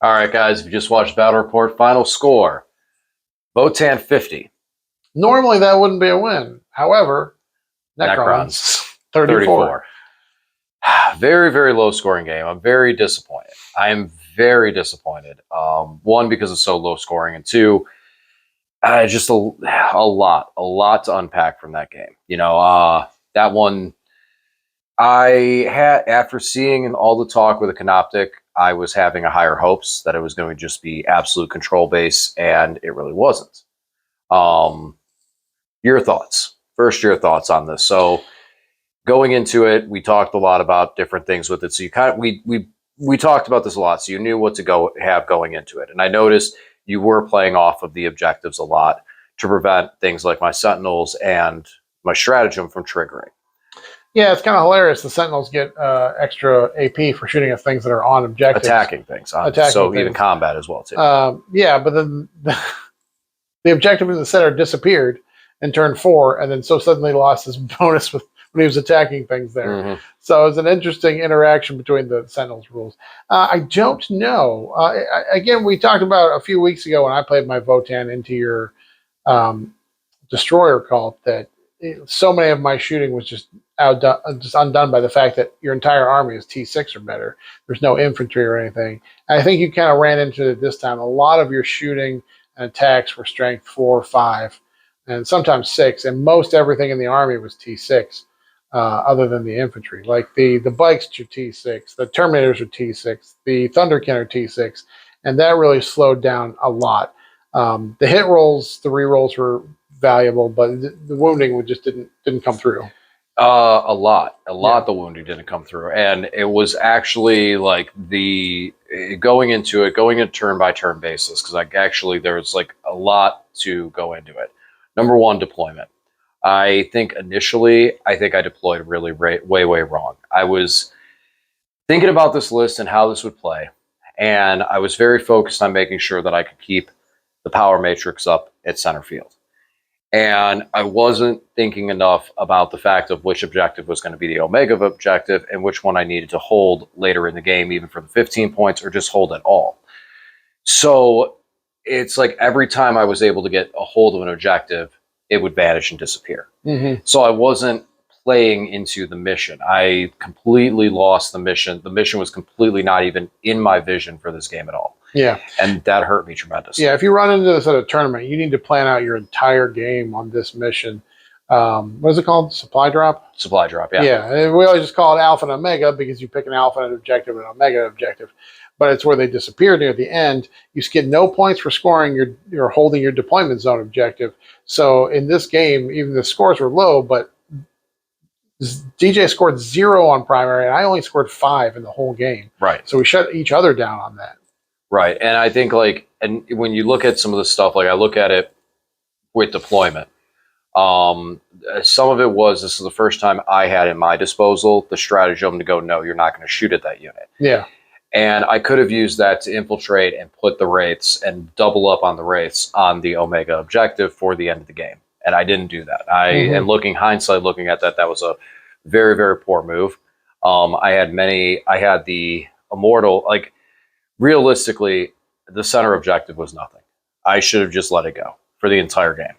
All right, guys, if you just watched Battle Report, final score Votann 50, Normally that wouldn't be a win. However, Necrons Necrons 34. 34. Very, very low scoring game. I'm very disappointed. I am very disappointed. One, because it's so low scoring, and two, just a lot to unpack from that game. That one, I had, after seeing all the talk with the Canoptek, I was having a higher hopes that it was going to just be absolute control base, and it really wasn't. Um, your thoughts. First, your thoughts on this. So going into it, we talked a lot about different things with it. So you kind of we talked about this a lot. So you knew what to have going into it. And I noticed you were playing off of the objectives a lot to prevent things like my Sentinels and my stratagem from triggering. Yeah, it's kind of hilarious. The Sentinels get extra AP for shooting at things that are on objectives. Attacking things. So even combat as well, too. Yeah, but then the objective in the center disappeared in turn 4, and then so suddenly lost his bonus when he was attacking things there. Mm-hmm. So it's an interesting interaction between the Sentinels rules. I don't know. Again, we talked about a few weeks ago when I played my Votann into your Destroyer cult that so many of my shooting was just undone by the fact that your entire army is T6 or better. There's no infantry or anything. And I think you kind of ran into it this time. A lot of your shooting and attacks were strength 4, 5, and sometimes 6, and most everything in the army was T6, other than the infantry. Like the bikes are T6, the Terminators are T6, the Thunderkin are T6, and that really slowed down a lot. The hit rolls, the re-rolls were valuable, but the wounding just didn't come through. A lot. The wounding didn't come through, and it was actually like going into turn by turn basis, because there was like a lot to go into it. Number one, deployment. I think initially, I deployed really way wrong. I was thinking about this list and how this would play, and I was very focused on making sure that I could keep the power matrix up at center field. And I wasn't thinking enough about the fact of which objective was going to be the Omega objective and which one I needed to hold later in the game, even for the 15 points, or just hold at all. So it's like every time I was able to get a hold of an objective, it would vanish and disappear. Mm-hmm. So I wasn't playing into the mission. I completely lost the mission. The mission was completely not even in my vision for this game at all. Yeah. And that hurt me tremendously. Yeah, if you run into this at a tournament, you need to plan out your entire game on this mission. What is it called? Supply drop? Supply drop, yeah. Yeah, and we always just call it Alpha and Omega because you pick an Alpha objective and an Omega objective. But it's where they disappear near the end. You get no points for scoring. You're holding your deployment zone objective. So in this game, even the scores were low, but DJ scored 0 on primary, and I only scored 5 in the whole game. Right. So we shut each other down on that. Right. And I think and when you look at some of the stuff, I look at it with deployment. Some of it was, this is the first time I had in my disposal the stratagem to go, no, you're not going to shoot at that unit. Yeah. And I could have used that to infiltrate and put the Wraiths and double up on the Wraiths on the Omega objective for the end of the game. And I didn't do that. And looking at that, that was a very, very poor move. I had the Immortal, realistically, the center objective was nothing. I should have just let it go for the entire game.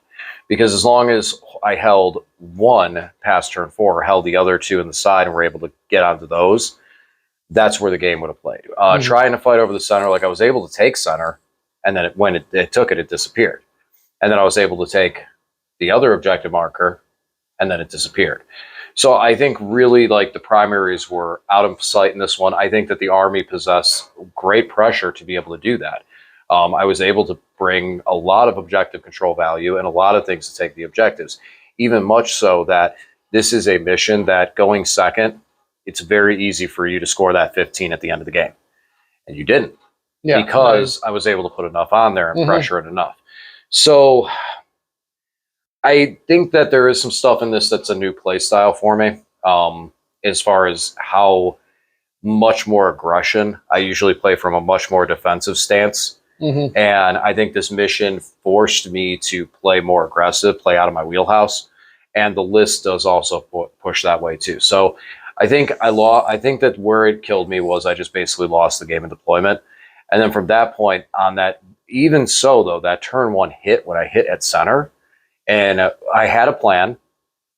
Because as long as I held one past turn 4, held the other 2 in the side, and were able to get onto those, that's where the game would have played. Trying to fight over the center, I was able to take center, and then when it took it, it disappeared. And then I was able to take the other objective marker, and then it disappeared. So I think really the primaries were out of sight in this one. I think that the army possessed great pressure to be able to do that. I was able to bring a lot of objective control value and a lot of things to take the objectives, even much so that this is a mission that going second, it's very easy for you to score that 15 at the end of the game. And you didn't, because I was able to put enough on there and pressure it enough. So I think that there is some stuff in this that's a new play style for me, as far as how much more aggression. I usually play from a much more defensive stance. And I think this mission forced me to play more aggressive, play out of my wheelhouse. And the list does also push that way too. So I think I think that where it killed me was I just basically lost the game in deployment. And then from that point on, that even so though, that turn one hit when I hit at center, and I had a plan,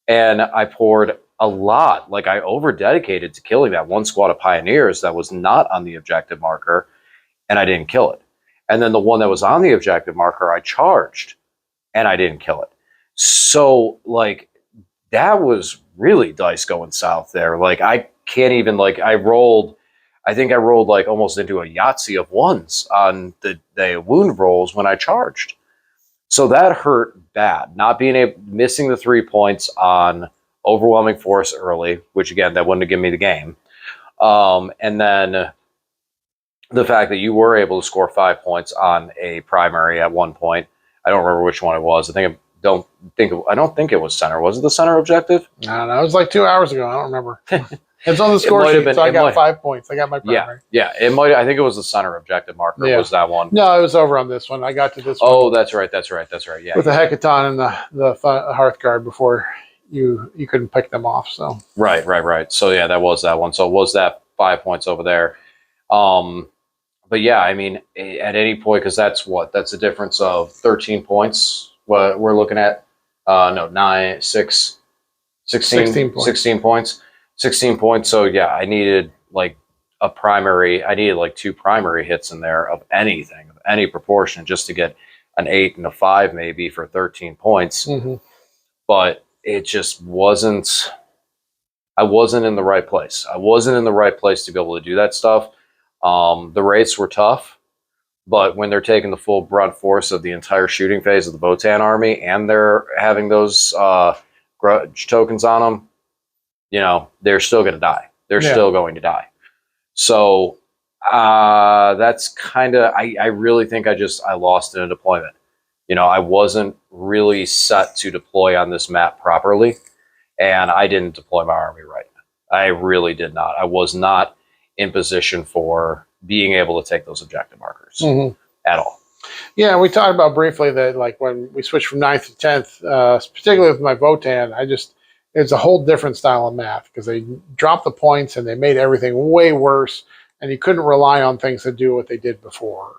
and I poured a lot. Like, I over dedicated to killing that one squad of pioneers that was not on the objective marker, and I didn't kill it. And then the one that was on the objective marker, I charged, and I didn't kill it. So, like, that was really dice going south there. Like, I can't even, like, I think I rolled like almost into a Yahtzee of ones on the wound rolls when I charged. So that hurt bad. Not being able, missing the 3 points on overwhelming force early, which again, that wouldn't have given me the game. And then the fact that you were able to score 5 points on a primary at one point. I don't remember which one it was. I don't think it was center. Was it the center objective? I don't know. It was like 2 hours ago. I don't remember. It's on the score sheet, so I got 5 points. I got my primary. Yeah. It might. I think it was the center objective marker. Yeah. Was that one? No, it was over on this one. I got to this one. Oh, that's right. Yeah. With the Hecaton and the Hearthguard before you couldn't pick them off. So Right. So yeah, that was that one. So it was that 5 points over there. But yeah, I mean, at any point, because that's a difference of 13 points. What we're looking at, 16 points. 16 points. 16 points. So yeah, I needed like a primary. I needed like 2 primary hits in there of anything, of any proportion, just to get an 8 and a 5 maybe for 13 points. Mm-hmm. But it just wasn't. I wasn't in the right place. I wasn't in the right place to be able to do that stuff. The rates were tough, but when they're taking the full brunt force of the entire shooting phase of the Votann army, and they're having those grudge tokens on them, they're still going to die. They're still going to die. So that's kind of, I really think I lost in a deployment. I wasn't really set to deploy on this map properly, and I didn't deploy my army right. I really did not. I was not in position for being able to take those objective markers at all. Yeah, we talked about briefly that, like, when we switched from 9th to 10th, particularly with my Votann, it's a whole different style of math because they dropped the points and they made everything way worse, and you couldn't rely on things to do what they did before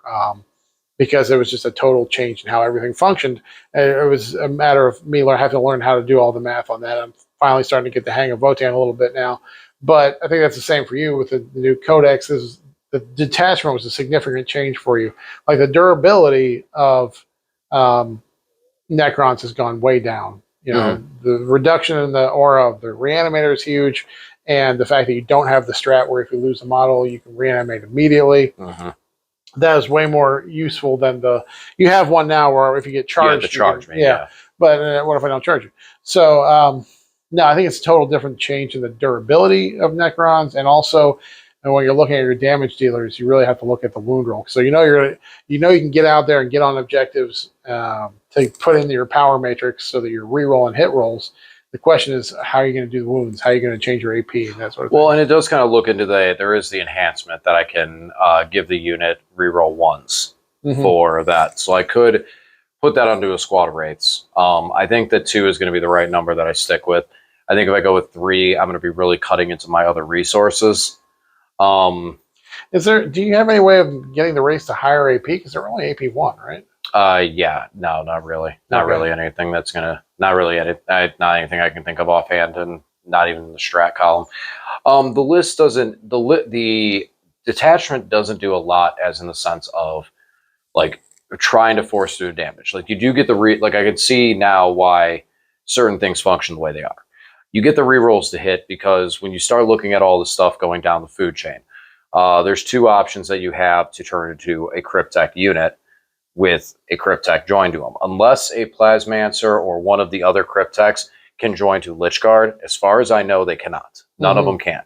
because it was just a total change in how everything functioned. And it was a matter of me having to learn how to do all the math on that. I'm finally starting to get the hang of Votann a little bit now. But I think that's the same for you with the new codex. The detachment was a significant change for you. Like, the durability of Necrons has gone way down. The reduction in the aura of the reanimator is huge, and the fact that you don't have the strat where if you lose a model, you can reanimate immediately. That is way more useful than you have one now where if you get charged, you charge me. Yeah. But what if I don't charge you? So, no, I think it's a total different change in the durability of Necrons, and also, and when you're looking at your damage dealers, you really have to look at the wound roll. So you can get out there and get on objectives to put in your power matrix so that you're reroll and hit rolls. The question is, how are you going to do the wounds? How are you going to change your AP and that sort of thing? Well, and it does kind of look into there is the enhancement that I can give the unit reroll ones for that. So I could put that onto a squad of wraiths. I think that 2 is going to be the right number that I stick with. I think if I go with 3, I'm going to be really cutting into my other resources. Do you have any way of getting the race to higher AP? Because they're only AP 1, right? Yeah, no, not really. Not really anything that's gonna. Not really not anything I can think of offhand, and not even the strat column. The list doesn't. The detachment doesn't do a lot, as in the sense of like trying to force through damage. Like, you do get like, I can see now why certain things function the way they are. You get the rerolls to hit because when you start looking at all the stuff going down the food chain, there's 2 options that you have to turn into a Cryptek unit with a Cryptek joined to them. Unless a Plasmancer or one of the other Crypteks can join to Lichguard, as far as I know, they cannot. None of them can.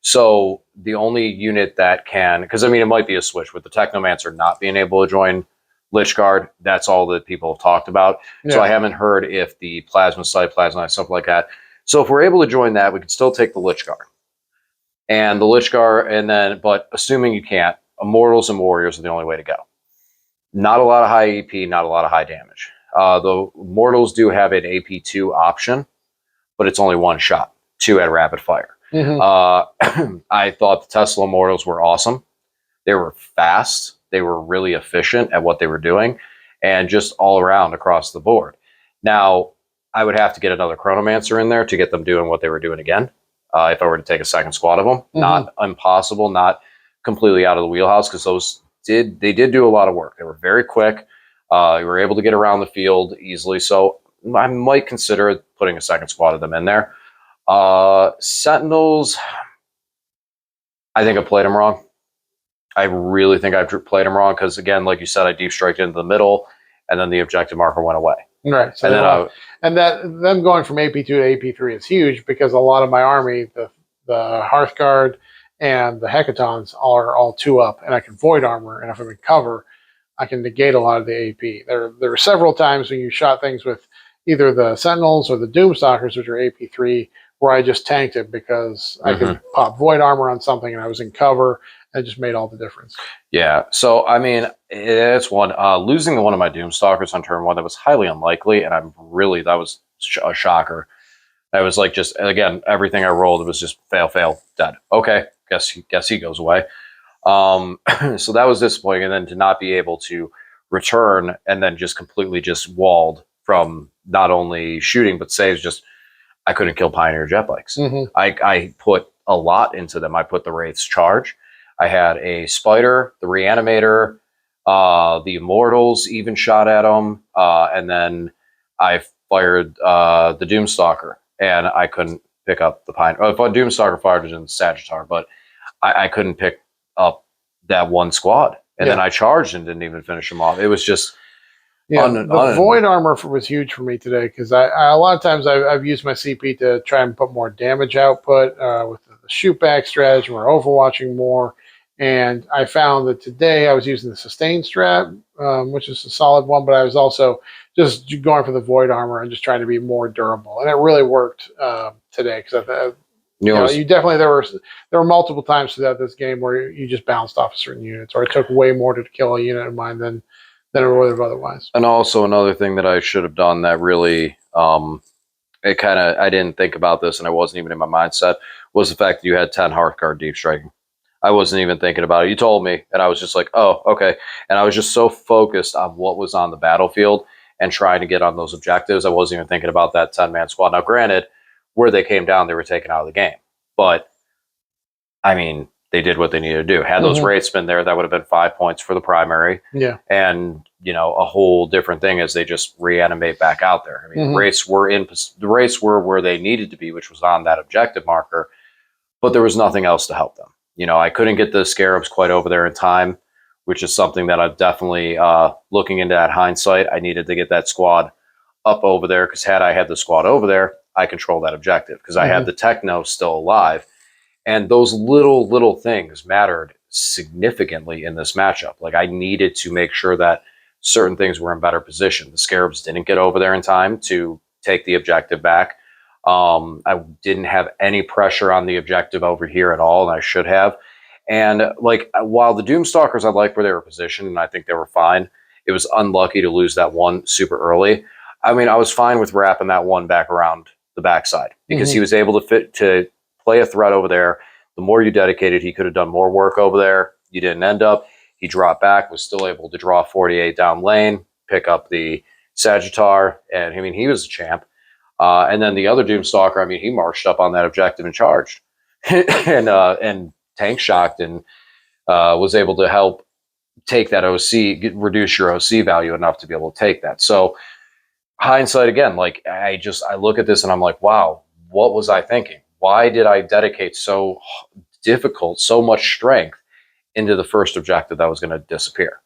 So the only unit that can, because I mean, it might be a switch with the Technomancer not being able to join Lichguard. That's all that people have talked about. Yeah. So I haven't heard if the Plasma Sight, Plasma, something like that. So if we're able to join that, we can still take the Lichguard. And the Lichguard, but assuming you can't, Immortals and Warriors are the only way to go. Not a lot of high AP, not a lot of high damage. The Mortals do have an AP2 option, but it's only 1 shot, 2 at rapid fire. I thought the Tesla Mortals were awesome. They were fast. they were really efficient at what they were doing, and just all around across the board. Now, I would have to get another Chronomancer in there to get them doing what they were doing again. If I were to take a second squad of them, not impossible, not completely out of the wheelhouse, because they did do a lot of work. They were very quick. You were able to get around the field easily. So I might consider putting a second squad of them in there. Sentinels, I think I played them wrong. I really think I played them wrong because, again, like you said, I deep striked into the middle, and then the objective marker went away. Right. So them going from AP2 to AP3 is huge because a lot of my army, the Hearthguard and the Hecatons, are all 2-up, and I can void armor, and if I'm in cover, I can negate a lot of the AP. There were several times when you shot things with either the Sentinels or the Doomstalkers, which are AP3, where I just tanked it because I could pop void armor on something and I was in cover, and it just made all the difference. Yeah, so I mean, it's one losing one of my Doomstalkers on turn 1 that was highly unlikely, and that was a shocker. I was like, just again, everything I rolled, it was just fail, dead. Okay, guess he goes away. So that was disappointing, and then to not be able to return and then just completely just walled from not only shooting but saves. Just I couldn't kill Pioneer jet bikes. I put a lot into them. I put the Wraith's charge. I had a Spider, the Reanimator, the Immortals even shot at them, and then I fired the Doomstalker, and I couldn't pick up the Pioneer. If a Doomstalker fired it in the Sagittar, but I couldn't pick up that one squad, and then I charged and didn't even finish them off. It was just the void armor was huge for me today because I a lot of times I've used my CP to try and put more damage output with the shoot back strategy. We're overwatching more, and I found that today I was using the sustain strat, which is a solid one, but I was also just going for the void armor and just trying to be more durable, and it really worked today because you definitely there were multiple times throughout this game where you just bounced off certain units, or it took way more to kill a unit of mine than it would have otherwise. And also another thing that I should have done that really I didn't think about this, and I wasn't even in my mindset, was the fact that you had 10 Hearthguard deep striking. I wasn't even thinking about it. You told me, and I was just like, oh, okay. And I was just so focused on what was on the battlefield and trying to get on those objectives. I wasn't even thinking about that 10-man squad. Now, granted, where they came down, they were taken out of the game. But, I mean, they did what they needed to do. Had those Wraiths been there, that would have been 5 points for the primary. Yeah. And, a whole different thing is they just reanimate back out there. I mean, the Wraiths were where they needed to be, which was on that objective marker, but there was nothing else to help them. I couldn't get the Scarabs quite over there in time, which is something that I'm definitely looking into at hindsight. I needed to get that squad up over there, because had I had the squad over there, I control that objective, because I had the Techno still alive. And those little things mattered significantly in this matchup. Like, I needed to make sure that certain things were in better position. The Scarabs didn't get over there in time to take the objective back. I didn't have any pressure on the objective over here at all, and I should have. And while the Doomstalkers, I like where they were positioned, and I think they were fine, it was unlucky to lose that one super early. I mean, I was fine with wrapping that one back around the backside, because he was able to play a threat over there. The more you dedicated, he could have done more work over there. You didn't end up. He dropped back, was still able to draw 48 down lane, pick up the Sagittar, and I mean, he was a champ. And then the other Doomstalker, I mean, he marched up on that objective and charged, and tank shocked, and was able to help take that OC, reduce your OC value enough to be able to take that. So hindsight again, I look at this and I'm like, wow, what was I thinking? Why did I dedicate so much strength into the first objective that was going to disappear?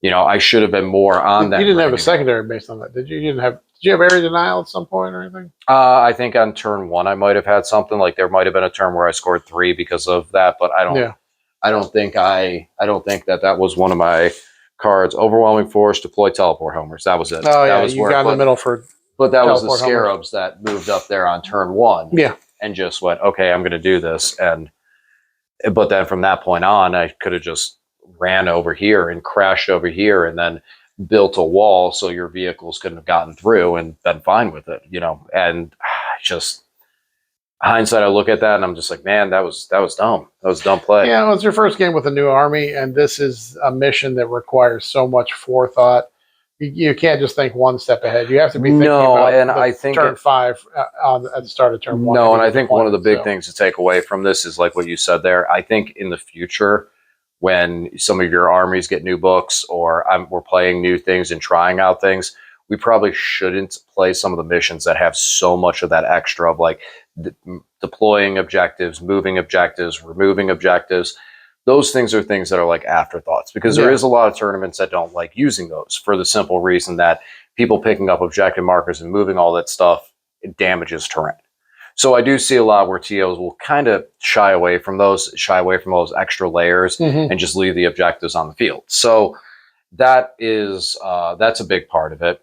I should have been more on that. You didn't have a secondary based on that, did you? Did you have area denial at some point or anything? I think on turn 1 I might have had something. Like, there might have been a turn where I scored 3 because of that, but I don't think that was one of my cards. Overwhelming force, deploy teleport homers. That was it. Oh, yeah, you got in the middle for. But that was the Scarabs that moved up there on turn 1. Yeah. And just went, okay, I'm going to do this. But then from that point on, I could have just ran over here and crashed over here and then built a wall so your vehicles couldn't have gotten through and been fine with it, And hindsight, I look at that and I'm just like, man, that was dumb. That was a dumb play. Yeah, well, it's your first game with a new army, and this is a mission that requires so much forethought. You can't just think one step ahead. You have to be thinking about and I think turn 5 at the start of turn 1. No, and I think one of the big things to take away from this is like what you said there. I think in the future, when some of your armies get new books or we're playing new things and trying out things, we probably shouldn't play some of the missions that have so much of that extra of like deploying objectives, moving objectives, removing objectives. Those things are things that are like afterthoughts, because there is a lot of tournaments that don't like using those for the simple reason that people picking up objective markers and moving all that stuff, it damages terrain. So I do see a lot where TOs will kind of shy away from those extra layers and just leave the objectives on the field. So that is that's a big part of it.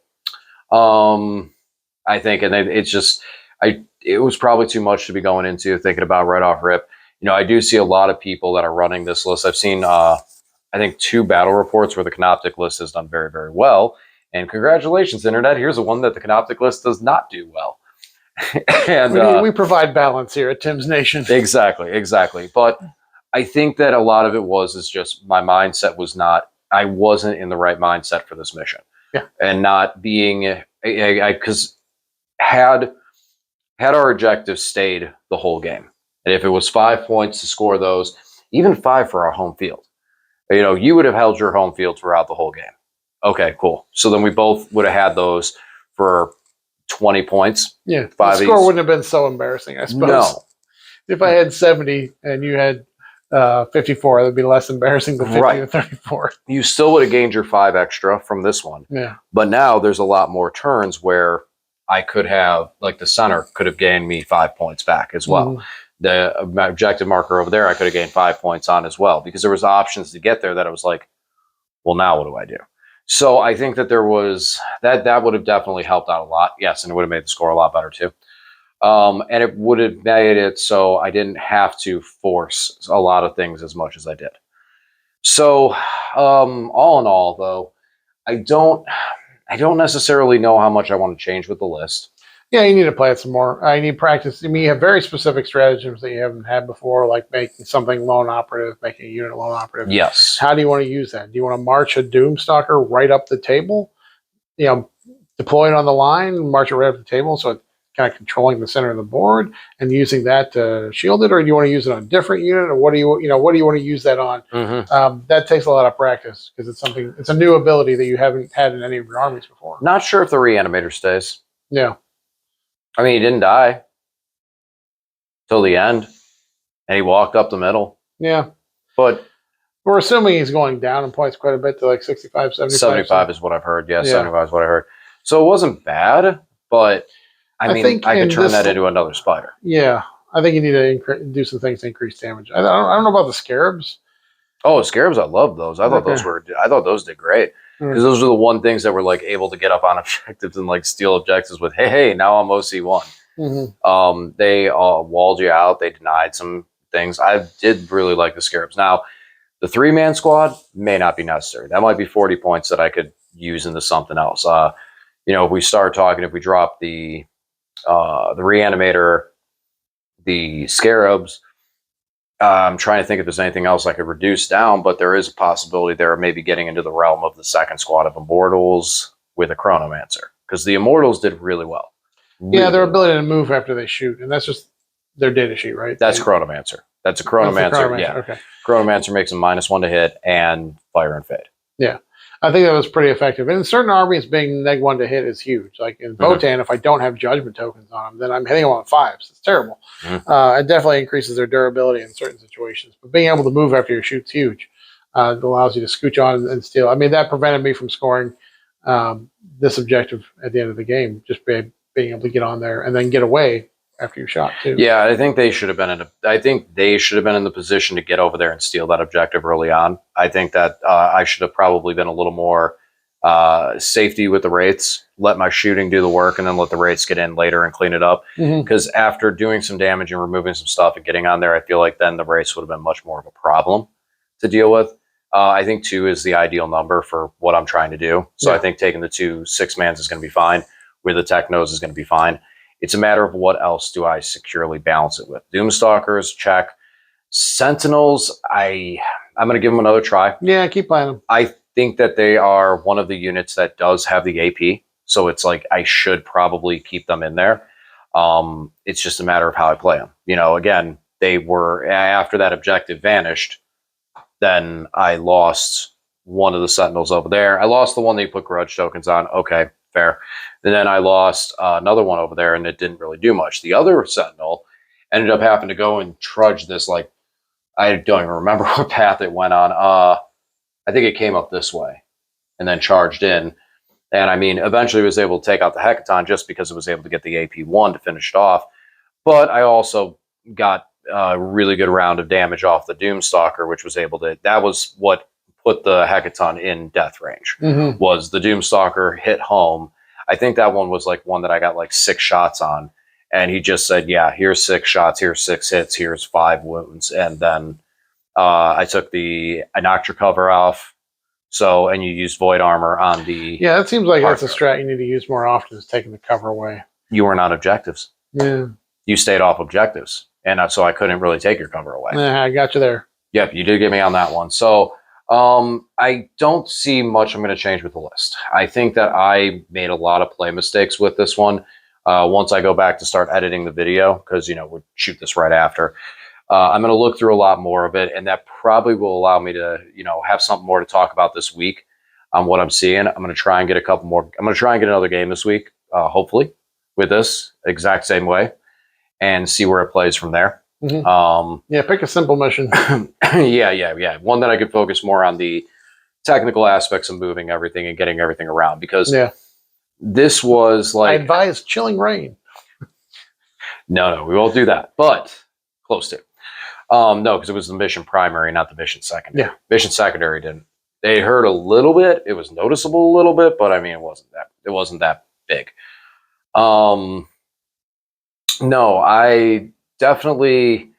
I think, and it was probably too much to be going into thinking about right off rip. I do see a lot of people that are running this list. I've seen, I think, 2 battle reports where the Canoptek list has done very, very well. And congratulations, Internet. Here's the one that the Canoptek list does not do well. And we provide balance here at Tim's Nation. Exactly. But I think that a lot of it is just my mindset was not, I wasn't in the right mindset for this mission. Yeah. And not being, because had our objectives stayed the whole game, and if it was 5 points to score those, even 5 for our home field, you would have held your home field throughout the whole game. Okay, cool. So then we both would have had those for 20 points. Yeah, the score wouldn't have been so embarrassing, I suppose. No. If I had 70 and you had 54, that would be less embarrassing than 50 to 34. You still would have gained your 5 extra from this one. Yeah. But now there's a lot more turns where I could have, like the center could have gained me 5 points back as well. The objective marker over there, I could have gained 5 points on as well, because there was options to get there that I was like, well, now what do I do? So I think that there was that would have definitely helped out a lot. Yes, and it would have made the score a lot better too. And it would have made it so I didn't have to force a lot of things as much as I did. So all in all, though, I don't necessarily know how much I want to change with the list. Yeah, you need to play it some more. You need practice. I mean, you have very specific stratagems that you haven't had before, like making something lone operative, making a unit lone operative. Yes. How do you want to use that? Do you want to march a Doomstalker right up the table? Deploy it on the line, march it right up the table, so it's kind of controlling the center of the board and using that to shield it, or do you want to use it on a different unit, or what do you want to use that on? That takes a lot of practice, because it's a new ability that you haven't had in any of your armies before. Not sure if the reanimator stays. Yeah. I mean, he didn't die till the end, and he walked up the middle. Yeah. But we're assuming he's going down in points quite a bit to like 65, 75. 75 is what I've heard. Yeah, 75 is what I heard. So it wasn't bad, but I mean, I could turn that into another spider. Yeah. I think you need to do some things to increase damage. I don't know about the scarabs. Oh, scarabs! I love those. I thought those did great, because those are the one things that were like able to get up on objectives and like steal objectives with. Hey, now I'm OC1. They walled you out. They denied some things. I did really like the scarabs. Now, the 3-man squad may not be necessary. That might be 40 points that I could use into something else. If we start talking, if we drop the reanimator, the scarabs. I'm trying to think if there's anything else I could reduce down, but there is a possibility there of maybe getting into the realm of the second squad of Immortals with a Chronomancer, because the Immortals did really well. Yeah, their ability to move after they shoot, and that's just their data sheet, right? That's Chronomancer. That's a Chronomancer. Yeah. Okay. Chronomancer makes them -1 to hit and fire and fade. Yeah. I think that was pretty effective. And in certain armies, being -1 to hit is huge. Like in Votann, if I don't have judgment tokens on them, then I'm hitting them on 5s. It's terrible. It definitely increases their durability in certain situations. But being able to move after your shoot's huge. It allows you to scooch on and steal. I mean, that prevented me from scoring this objective at the end of the game, just being able to get on there and then get away after your shot too. Yeah, I think they should have been in the position to get over there and steal that objective early on. I think that I should have probably been a little more safety with the wraiths, let my shooting do the work, and then let the wraiths get in later and clean it up. Because after doing some damage and removing some stuff and getting on there, I feel like then the wraiths would have been much more of a problem to deal with. I think 2 is the ideal number for what I'm trying to do. So I think taking the 2 6-mans is going to be fine. Where the Technos is going to be fine. It's a matter of what else do I securely balance it with. Doomstalkers, check. Sentinels, I'm going to give them another try. Yeah, keep playing them. I think that they are one of the units that does have the AP, so it's like I should probably keep them in there. It's just a matter of how I play them. You know, again, they were, after that objective vanished, then I lost one of the Sentinels over there. I lost the one that you put grudge tokens on. Okay, fair. And then I lost another one over there, and it didn't really do much. The other Sentinel ended up having to go and trudge this, like, I don't even remember what path it went on. I think it came up this way and then charged in. And I mean, eventually was able to take out the Hecaton just because it was able to get the AP1 to finish it off. But I also got a really good round of damage off the Doomstalker, which was able to, that was what put the Hecaton in death range, was the Doomstalker hit home. I think that one was like one that I got like 6 shots on. And he just said, yeah, here's 6 shots, here's 6 hits, here's 5 wounds. And then I knocked your cover off. So, and you used void armor on the. Yeah, that seems like that's a strat you need to use more often, is taking the cover away. You weren't on objectives. Yeah. You stayed off objectives. And so I couldn't really take your cover away. Yeah, I got you there. Yep, you did get me on that one. So I don't see much I'm going to change with the list. I think that I made a lot of play mistakes with this one. Once I go back to start editing the video, because, you know, we'll shoot this right after, I'm going to look through a lot more of it, and that probably will allow me to, you know, have something more to talk about this week on what I'm seeing. I'm going to try and get a couple more. I'm going to try and get another game this week, hopefully, with this exact same way, and see where it plays from there. Yeah, pick a simple mission. Yeah. One that I could focus more on the technical aspects of moving everything and getting everything around, because this was like, I advise chilling rain. No, we won't do that, but close to. No, because it was the mission primary, not the mission secondary. Yeah. Mission secondary didn't. They hurt a little bit. It was noticeable a little bit, but I mean, it wasn't that big. No, I definitely,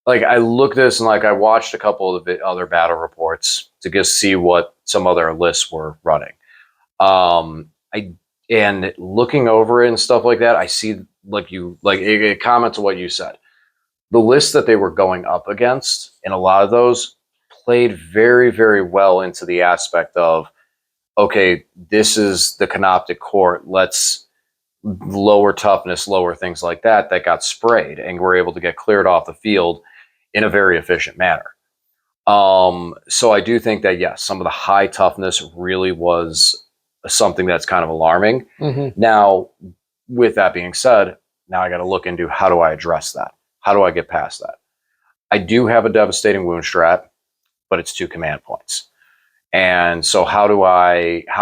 like, I looked at this and like I watched a couple of the other battle reports to just see what some other lists were running. And looking over it and stuff like that, I see it comments on what you said. The lists that they were going up against, and a lot of those played very, very well into the aspect of, okay, this is the Canoptek court. Let's lower toughness, lower things like that got sprayed, and were able to get cleared off the field in a very efficient manner. So I do think that, yes, some of the high toughness really was something that's kind of alarming. Now, with that being said, now I got to look into, how do I address that? How do I get past that? I do have a devastating wound strat, but it's 2 command points. And so how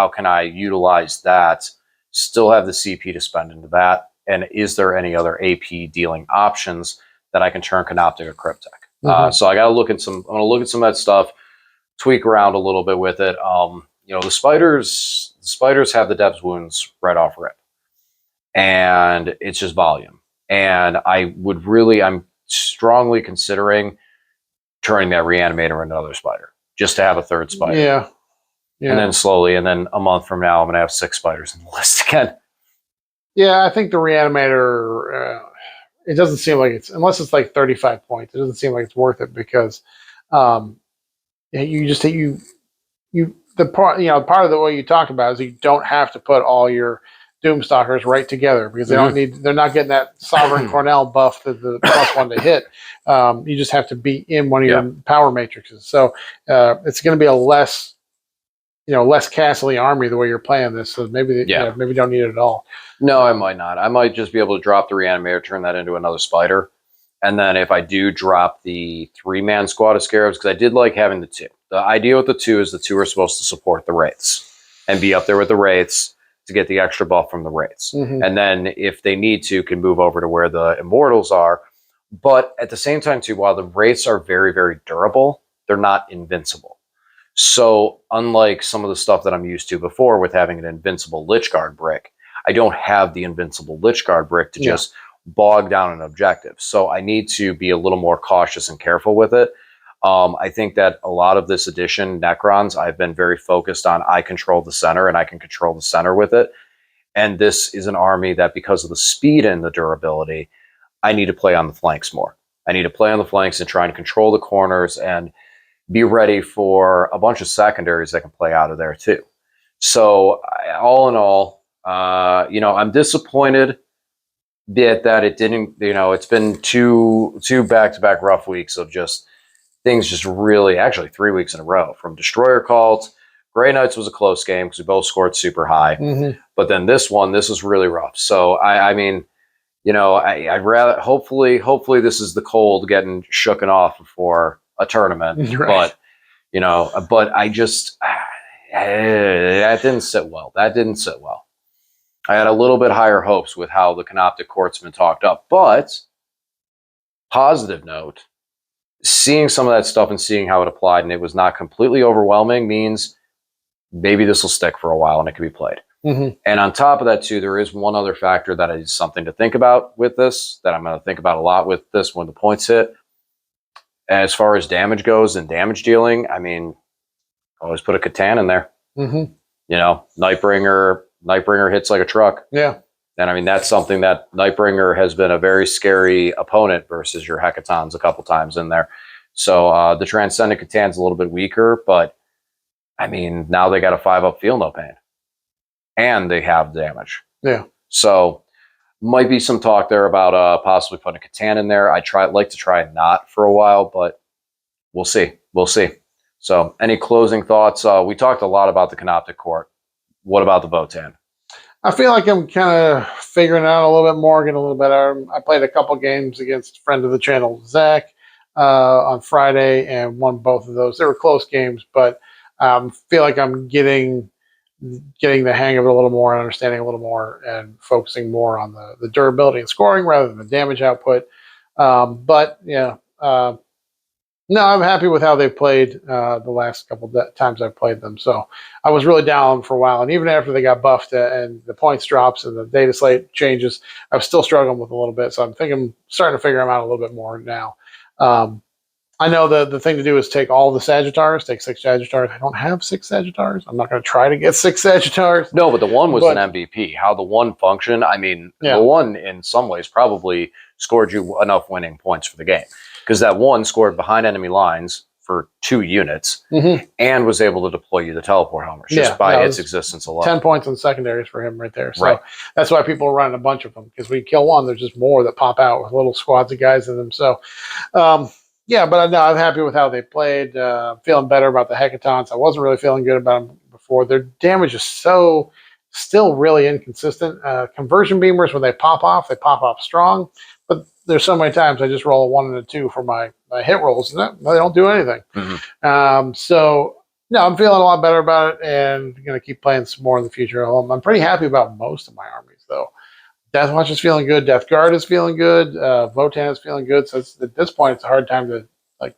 can I utilize that, still have the CP to spend into that? And is there any other AP dealing options that I can turn Canoptek or Cryptek? So I'm going to look at some of that stuff, tweak around a little bit with it. You know, the spiders have the depth wounds right off rip, and it's just volume. And I'm strongly considering turning that reanimator into another spider, just to have a 3rd spider. Yeah. And then slowly, and then a month from now, I'm going to have 6 spiders in the list again. Yeah, I think the reanimator, it doesn't seem like it's, unless it's like 35 points, it doesn't seem like it's worth it, because part of the way you talked about is you don't have to put all your Doomstalkers right together, because they're not getting that Sovereign Cornell buff, the +1 to hit. You just have to be in one of your power matrices. So it's going to be a less castly army the way you're playing this. So maybe maybe don't need it at all. No, I might not. I might just be able to drop the reanimator, turn that into another spider. And then if I do drop the 3-man squad of scarabs, because I did like having the 2. The idea with the 2 is the 2 are supposed to support the wraiths and be up there with the wraiths to get the extra buff from the wraiths. And then if they need to, can move over to where the immortals are. But at the same time too, while the wraiths are very, very durable, they're not invincible. So unlike some of the stuff that I'm used to before with having an invincible Lich Guard brick, I don't have the invincible Lich Guard brick to just bog down an objective. So I need to be a little more cautious and careful with it. I think that a lot of this edition, Necrons, I've been very focused on, I control the center and I can control the center with it. And this is an army that, because of the speed and the durability, I need to play on the flanks more. I need to play on the flanks and try and control the corners and be ready for a bunch of secondaries that can play out of there too. So all in all, I'm disappointed that it didn't, it's been two back-to-back rough weeks of just things just really, actually 3 weeks in a row, from Destroyer Cult. Grey Knights was a close game because we both scored super high. Mm-hmm. But then this was really rough. So I'd rather, hopefully this is the cold getting shooken off before a tournament. Right. But I just, that didn't sit well. I had a little bit higher hopes with how the Canoptek court's been talked up. But positive note, seeing some of that stuff and seeing how it applied and it was not completely overwhelming means maybe this will stick for a while and it can be played. Mm-hmm. And on top of that, too, there is one other factor that is something to think about with this, that I'm going to think about a lot with this when the points hit. As far as damage goes and damage dealing, I mean, always put a Catan in there. Mm-hmm. Nightbringer hits like a truck. Yeah. And I mean, that's something that Nightbringer has been a very scary opponent versus your Hecatons a couple times in there. So the Transcendent Catan's a little bit weaker, but I mean, now they got a 5-up Feel No Pain. And they have damage. Yeah. So might be some talk there about possibly putting a Catan in there. I'd like to try not for a while, but we'll see. So any closing thoughts? We talked a lot about the Canoptek court. What about the Votann? I feel like I'm kind of figuring it out a little bit more, getting a little better. I played a couple games against a friend of the channel, Zach, on Friday, and won both of those. They were close games, but feel like I'm getting the hang of it a little more and understanding a little more and focusing more on the durability and scoring rather than the damage output. No, I'm happy with how they've played the last couple times I've played them. So I was really down for a while. And even after they got buffed and the points drops and the data slate changes, I was still struggling with a little bit. So I'm starting to figure them out a little bit more now. I know the thing to do is take all the Sagittars, take 6 Sagittars. I don't have 6 Sagittars. I'm not going to try to get 6 Sagittars. No, but the one was an MVP. How the one functioned, I mean, The one in some ways probably scored you enough winning points for the game. Because that one scored behind enemy lines for 2 units and was able to deploy you the teleport homers just by its existence alone. 10 points on secondaries for him right there. So that's why people are running a bunch of them, because we kill one, there's just more that pop out with little squads of guys in them. So, but no, I'm happy with how they played. Feeling better about the Hecatons. I wasn't really feeling good about them before. Their damage is still really inconsistent. Conversion beamers, when they pop off strong. But there's so many times I just roll a 1 and a 2 for my hit rolls, and they don't do anything. I'm feeling a lot better about it, and going to keep playing some more in the future. I'm pretty happy about most of my armies, though. Deathwatch is feeling good. Death Guard is feeling good. Votann is feeling good. So at this point, it's a hard time to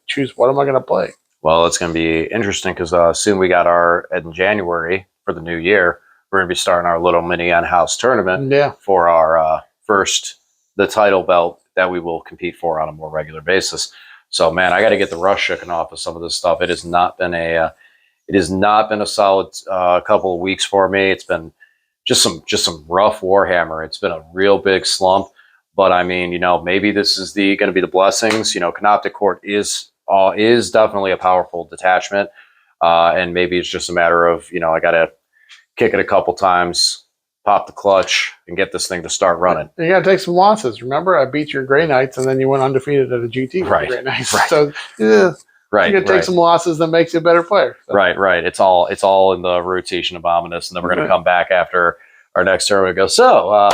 choose what am I going to play. Well, it's going to be interesting because soon we got in January for the new year. We're going to be starting our little mini on-house tournament for our the title belt that we will compete for on a more regular basis. So, man, I got to get the rust shooken off of some of this stuff. It has not been a solid couple of weeks for me. It's been just some rough Warhammer. It's been a real big slump. But I mean, maybe this is going to be the blessings. Canoptek Court is definitely a powerful detachment, and maybe it's just a matter of I got to kick it a couple times, pop the clutch, and get this thing to start running. You got to take some losses. Remember, I beat your Grey Knights, and then you went undefeated at a GT with the Grey Knights. So, you got to take some losses that makes you a better player. So. Right. It's all in the rotation of Ominous, and then we're going to come back after our next tournament and go,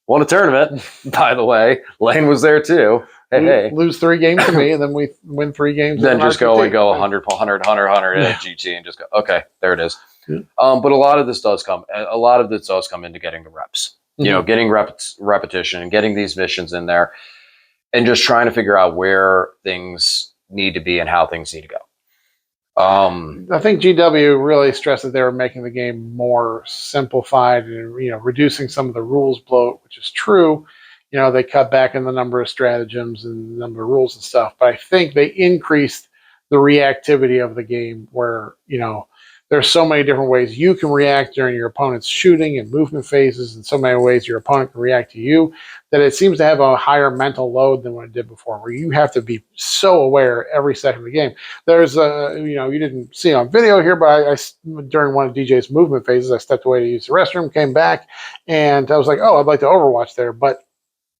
won a tournament, by the way. Lane was there too. Hey. Lose 3 games to me, and then we win 3 games. Then just go 100 at GT and just go, okay, there it is. But a lot of this does come into getting the reps. Getting repetition and getting these missions in there and just trying to figure out where things need to be and how things need to go. I think GW really stressed that they were making the game more simplified and reducing some of the rules bloat, which is true. They cut back in the number of stratagems and the number of rules and stuff, but I think they increased the reactivity of the game where there's so many different ways you can react during your opponent's shooting and movement phases, and so many ways your opponent can react to you, that it seems to have a higher mental load than what it did before, where you have to be so aware every second of the game. There's you didn't see it on video here, but during one of DJ's movement phases, I stepped away to use the restroom, came back, and I was like, oh, I'd like to Overwatch there, but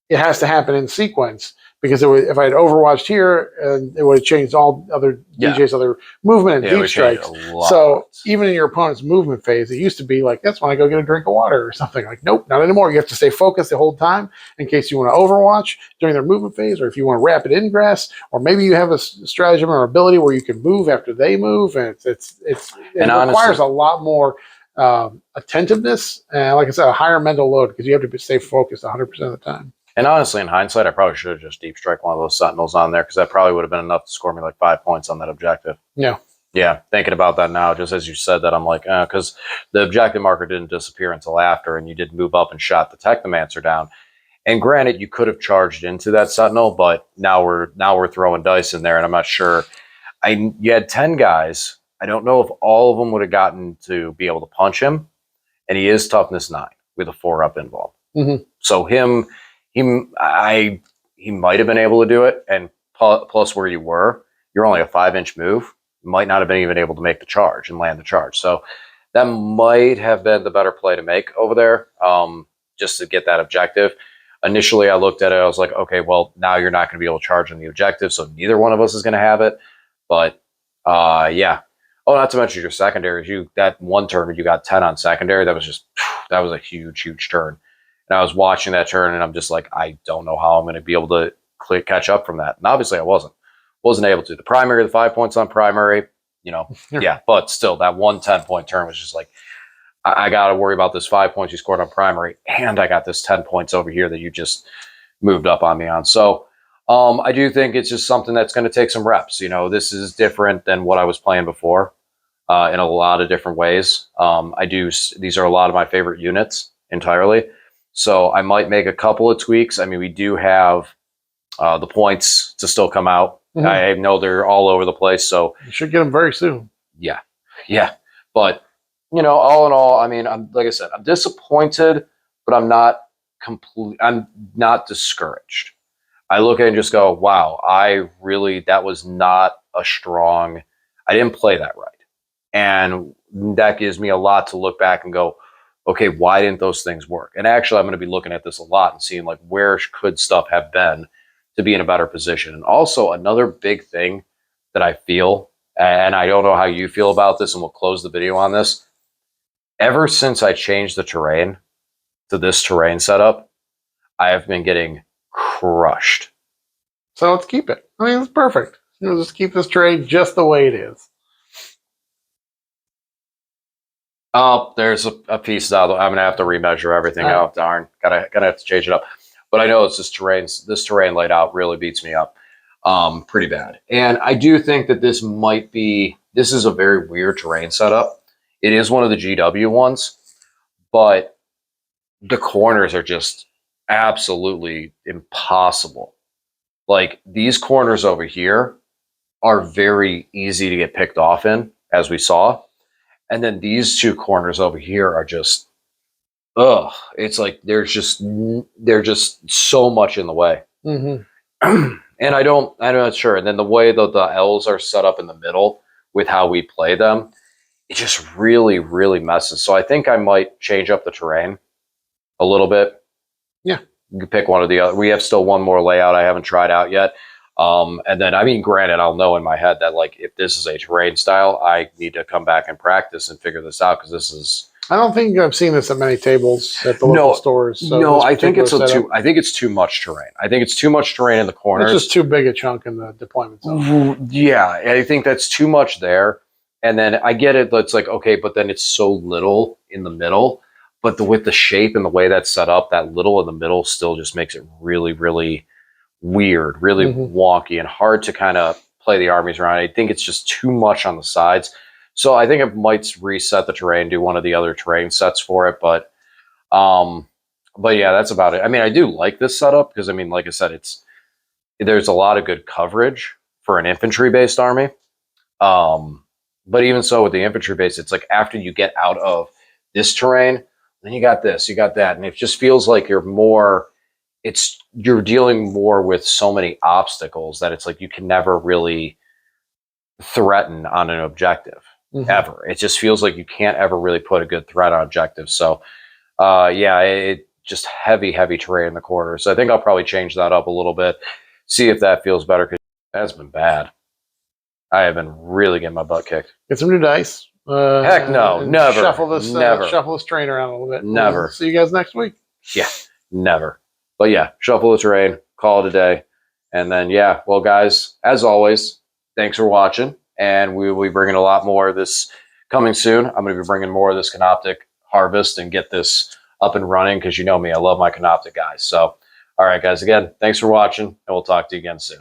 it has to happen in sequence, because if I had Overwatched here, it would have changed all other DJs' other movement and deep strikes. So even in your opponent's movement phase, it used to be like, that's when I go get a drink of water or something. Like, nope, not anymore. You have to stay focused the whole time in case you want to Overwatch during their movement phase, or if you want rapid ingress, or maybe you have a stratagem or ability where you can move after they move, and it requires a lot more attentiveness, and like I said, a higher mental load, because you have to stay focused 100% of the time. And honestly, in hindsight, I probably should have just deep strike one of those Sentinels on there, because that probably would have been enough to score me like 5 points on that objective. Yeah. Yeah, thinking about that now, just as you said that, I'm like, because the objective marker didn't disappear until after, and you did move up and shot the Technomancer down. And granted, you could have charged into that Sentinel, but now we're throwing dice in there, and I'm not sure. You had 10 guys. I don't know if all of them would have gotten to be able to punch him, and he is toughness 9 with a 4-up involved. Mm-hmm. So he might have been able to do it, and plus where you were, you're only a 5-inch move. You might not have been even able to make the charge and land the charge. So that might have been the better play to make over there, just to get that objective. Initially, I looked at it, I was like, okay, well, now you're not going to be able to charge on the objective, so neither one of us is going to have it. But yeah. Oh, not to mention your secondaries. That one turn you got 10 on secondary. That was a huge turn. And I was watching that turn, and I'm just like, I don't know how I'm going to be able to catch up from that. And obviously, I wasn't able to. The primary, the 5 points on primary, yeah. But still, that 1 10-point turn was just like, I got to worry about this 5 points you scored on primary, and I got this 10 points over here that you just moved up on me on. So I do think it's just something that's going to take some reps. This is different than what I was playing before in a lot of different ways. These are a lot of my favorite units entirely. So I might make a couple of tweaks. I mean, we do have the points to still come out. Mm-hmm. I know they're all over the place. So you should get them very soon. Yeah. But, all in all, I mean, like I said, I'm disappointed, but I'm not discouraged. I look at it and just go, wow, that was not I didn't play that right. And that gives me a lot to look back and go, okay, why didn't those things work? And actually, I'm going to be looking at this a lot and seeing like where could stuff have been to be in a better position. And also another big thing that I feel, and I don't know how you feel about this, and we'll close the video on this. Ever since I changed the terrain to this terrain setup, I have been getting crushed. So let's keep it. I mean, it's perfect. Just keep this terrain just the way it is. Oh, there's a piece out. I'm gonna have to remeasure everything out. Darn, gotta have to change it up. But I know it's this terrain laid out really beats me up pretty bad. And I do think that this is a very weird terrain setup. It is one of the GW ones, but the corners are just absolutely impossible. Like these corners over here are very easy to get picked off in, as we saw. And then these 2 corners over here are just, it's like they're just so much in the way. Mm-hmm. And I'm not sure. And then the way that the L's are set up in the middle with how we play them, it just really, really messes. So I think I might change up the terrain a little bit. Yeah. You can pick one or the other. We have still one more layout I haven't tried out yet. And then, I mean, granted, I'll know in my head that like if this is a terrain style, I need to come back and practice and figure this out, because this is. I don't think I've seen this at many tables at the local stores. So no, I think it's too much terrain. I think it's too much terrain in the corners. It's just too big a chunk in the deployment zone. Yeah, I think that's too much there. And then I get it. That's like, okay, but then it's so little in the middle. But with the shape and the way that's set up, that little in the middle still just makes it really, really weird, really wonky, and hard to kind of play the armies around. I think it's just too much on the sides. So I think I might reset the terrain, do one of the other terrain sets for it. But yeah, that's about it. I mean, I do like this setup because, I mean, like I said, there's a lot of good coverage for an infantry-based army. But even so, with the infantry base, it's like after you get out of this terrain, then you got this, you got that, and it just feels like you're dealing more with so many obstacles that it's like you can never really threaten on an objective ever. It just feels like you can't ever really put a good threat on objective. So yeah, it just heavy terrain in the corner. So I think I'll probably change that up a little bit, see if that feels better, because that's been bad. I have been really getting my butt kicked. Get some new dice. Heck no, never. Shuffle this train around a little bit. Never. We'll see you guys next week. Yeah, never. But yeah, shuffle the terrain, call it a day. And then, yeah, well, guys, as always, thanks for watching. And we will be bringing a lot more of this coming soon. I'm going to be bringing more of this Canoptek harvest and get this up and running, because you know me, I love my Canoptek guys. So, all right, guys, again, thanks for watching, and we'll talk to you again soon.